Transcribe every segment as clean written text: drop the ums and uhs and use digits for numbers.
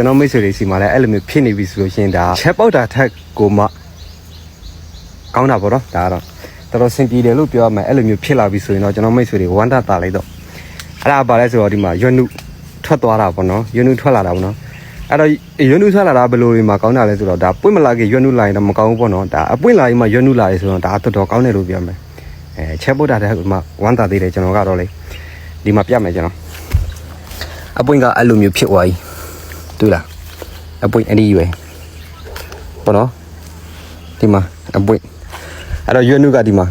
ကျွန်တော်မိတ်ဆွေတွေစီမှာလည်းအဲ့လိုမျိုးဖြစ်နေပြီဆိုလို့ရှိရင်ဒါချက်ပေါက်တာထက်ကိုမှကောင်းတာပေါ့နော်ဒါကတော့တော်တော်စင်ပြေတယ်လို့ပြောရမယ်အဲ့လိုမျိုးဖြစ်လာပြီဆိုရင်တော့ကျွန်တော်မိတ်ဆွေတွေဝမ်းသာတာလိုက်တော့အဲ့ဒါပါလဲဆိုတော့ဒီမှာရွနုထွက်သွားတာပေါ့နော်ရွနုထွက်လာတာပေါ့နော်အဲ့တော့ရွနုထွက်လာတာဘယ်လိုတွေမှာကောင်းတာလဲဆိုတော့ဒါပွင့်မလာခင်ရွနုလာရင်တော့မကောင်းဘူးပေါ့နော်ဒါအပွင့်လာရင်မှရွနုလာရဆိုတော့ဒါတော်တော်ကောင်းတယ်လို့ပြောမယ်ချက်ပေါက်တာထက်ကိုမှဝမ်းသာသေးတယ်ကျွန်တော်ကတော့လေဒီမှာပြမယ်ကျွန်တော်အပွင့်ကအဲ့လိုမျိုးဖြစ်သွားပြီတွေ့လားအပွင့်အဲ့ဒီရွယ်ပေါ့နော်ဒီမှာအပွင့်အဲ့တော့ရွနုကဒီမှာ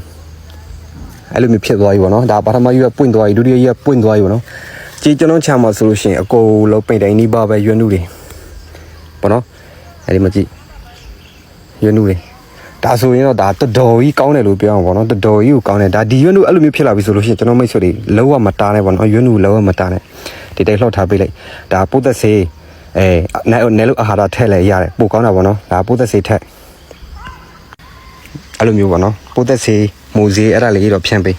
အဲ့လိုမျိုးဖြစ်သွားပြီပေါ့နော်ဒါပထမရွက်ပွင့်သွားပြီဒုတိယရွက်ပွင့်သွားပြီပေါ့နော်ကြည်ကျွန်တော်ချာမှာဆိုလို့ရှိရင်အကုန်လုံးပိန်တိုင်းနီးပါပဲရွနုတွေပေါ့နော်အဲ့ဒီမှာကြည့်ရွနုတွေဒါဆိုရင်တော့ဒါတော်တော်ကြီးကောင်းတယ်လို့ပြောအောင်ပေါ့နော်တော်တော်ကြီးကိုကောင်းတယ်ဒါဒီရွနုအဲ့လိုမျိုးဖြစ်လာပြီဆိုလို့ရှိရင်ကျွန်တော်မိတ်ဆွေတွေလုံးဝမတားနဲ့ပေါ့နော်ရွနုလုံးဝမတားနဲ့ဒီတိုင်းလှော့ထားပေးလိုက်ဒါပုတ်သက်စေးနဲလို့အာဟာရထည့်လဲရတယ်ပိုကောင်းတာပေါ့နော်ဒါပိုးသက်စေးထက်အဲ့လိုမျိုးပေါ့နော်ပိုးသက်စေးမိုးစေးအဲ့ဒါလေးတော့ဖြန့်ပေး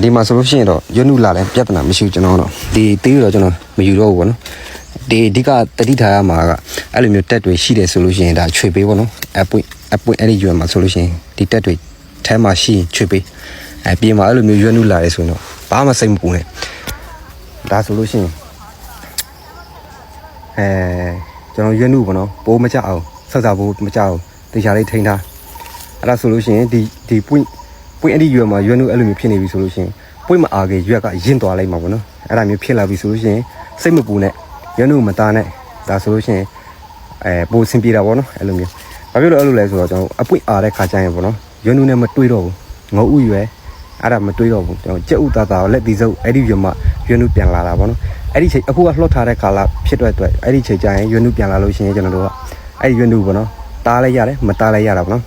ဒီမှာဆိုလို့ရှိရင်တော့ရွနုလာတယ်ပြဿနာမရှိဘူးကျွန်တော်တော့ဒီသေးတော့ကျွန်တော်မယူတော့ဘူးပေါ့နော်ဒီအဓိကတတိထားရမှာကအဲ့လိုမျိုးတက်တွေရှိတယ်ဆိုလို့ရှိရင်ဒါခြွေပေးပေါ့နော်အပွင့်အဲ့ဒီရွယ်မှာဆိုလို့ရှိရင်ဒီတက်တွေထဲမှာရှိရင်ခြွေပေးပြင်မှာအဲ့လိုမျိုးရွနုလာတယ်ဆိုရင်တော့ဘာမှစိတ်မပူနဲ့ဒါဆိုလို့ရှိရင်ကျွန်တော်ရွနုပေါ့နော်ပိုးမကြအောင်ဆက်စားဖို့မကြအောင်တေချာလေးထိန်းထားအဲ့ဒါဆိုလို့ရှိရင်ဒီပွင့်အဲ့ဒီရွယ်မှာရွနုအဲ့လိုမျိုးဖြစ်နေပြီဆိုလို့ရှိရင်ပွင့်မအားကြီးရွက်ကရင့်သွားလိုက်မှာပေါ့နော်အဲ့ဒါမျိုးဖြစ်လာပြီဆိုလို့ရှိရင်စိတ်မပူနဲ့ရွနုမသားနဲ့ဒါဆိုလို့ရှိရင်ပိုးဆင်ပြေတာပေါ့နော်အဲ့လိုမျိုးဘာဖြစ်လို့အဲ့လိုလဲဆိုတော့ကျွန်တော်အပွင့်အားတဲ့ခါကျရင်ပေါ့နော်ရွနုနဲ့မတွေးတော့ဘူးငုံဥရွယ်အဲ့ဒါမတွေးတော့ဘူးကျွန်တော်ကြက်ဥသားသားလက်သီးစုပ်အဲ့ဒီရွယ်မှာရွနုပြန်လာတာပေါ့နော်အဲ့ဒီချိန်အခုကလှော့ထားတဲ့ခါလာဖြစ်တဲ့အတွက်အဲ့ဒီချိန်ကျရင်ရွနုပြန်လာလို့ရှိရင်ကျွန်တော်တို့ကအဲ့ဒီရွနုပေါ့နော်တားလိုက်ရတယ်မတားလိုက်ရတာပေါ့နော်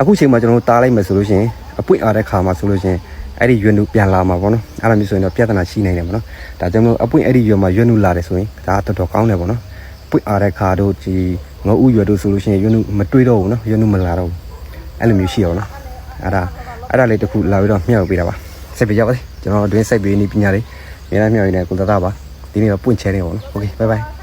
အခုချိန်မှာကျွန်တော်တို့တားလိုက်မယ်ဆိုလို့ရှိရင်အပွင့်အားတဲ့ခါမှာဆိုလို့ရှိရင်အဲ့ဒီရွနုပြန်လာမှာပေါ့နော်အဲ့ဒါမျိုးဆိုရင်တော့ပြဿနာရှိနေတယ်ပေါ့နော်ဒါကြောင့်မို့အပွင့်အဲ့ဒီရွမှာရွနုလာတယ်ဆိုရင်ဒါတော်တော်ကောင်းတယ်ပေါ့နော်ပွင့်အားတဲ့ခါတို့ဒီငုံဥရွတို့ဆိုလို့ရှိရင်ရွနုမတွေးတော့ဘူးနော်ရွနုမလာတော့ဘူးအဲ့လိုမျိုးရှိအောင်နော်အဲ့ဒါလေးတစ်ခုလာပြီးတော့မျှောက်ပေးတာပါစိတ်ပြကြပါစေကျွန်တော်အတွင်းစိတ်ပေးနေပညာလေးအများကြီးမျှောက်ရင်းနဲ့ကိုတသားပါဒီနေ့တော့ပွင့်ချဲနေပါတော့โอเคဘိုင်ဘိုင်